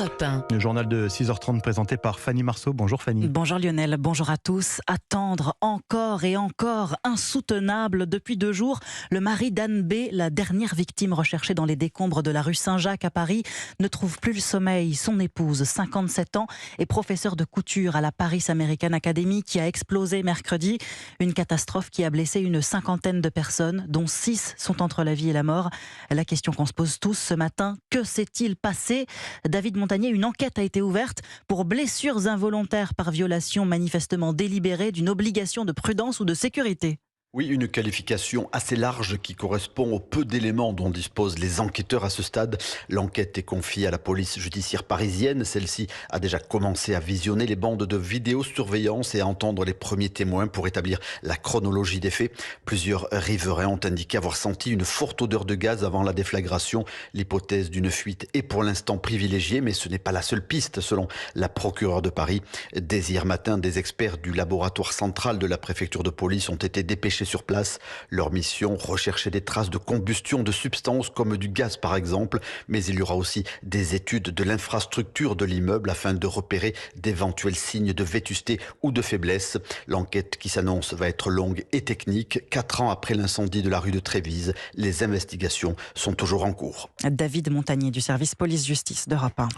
Europe 1. Le journal de 6h30 présenté par Fanny Marceau. Bonjour Fanny. Bonjour Lionel, bonjour à tous. Attendre encore et encore, insoutenable. Depuis 2 jours, le mari d'Anne B, la dernière victime recherchée dans les décombres de la rue Saint-Jacques à Paris, ne trouve plus le sommeil. Son épouse, 57 ans, est professeure de couture à la Paris American Academy, qui a explosé mercredi. Une catastrophe qui a blessé une 50aine de personnes, dont 6 sont entre la vie et la mort. La question qu'on se pose tous ce matin, que s'est-il passé ? David Montagnier, une enquête a été ouverte pour blessures involontaires par violation manifestement délibérée d'une obligation de prudence ou de sécurité. Oui, une qualification assez large qui correspond au peu d'éléments dont disposent les enquêteurs à ce stade. L'enquête est confiée à la police judiciaire parisienne. Celle-ci a déjà commencé à visionner les bandes de vidéosurveillance et à entendre les premiers témoins pour établir la chronologie des faits. Plusieurs riverains ont indiqué avoir senti une forte odeur de gaz avant la déflagration. L'hypothèse d'une fuite est pour l'instant privilégiée, mais ce n'est pas la seule piste, selon la procureure de Paris. Dès hier matin, des experts du laboratoire central de la préfecture de police ont été dépêchés sur place. Leur mission, rechercher des traces de combustion de substances comme du gaz par exemple, mais il y aura aussi des études de l'infrastructure de l'immeuble afin de repérer d'éventuels signes de vétusté ou de faiblesse. L'enquête qui s'annonce va être longue et technique. 4 ans après l'incendie de la rue de Trévise, les investigations sont toujours en cours. David Montagnier du service police-justice d'Europe 1.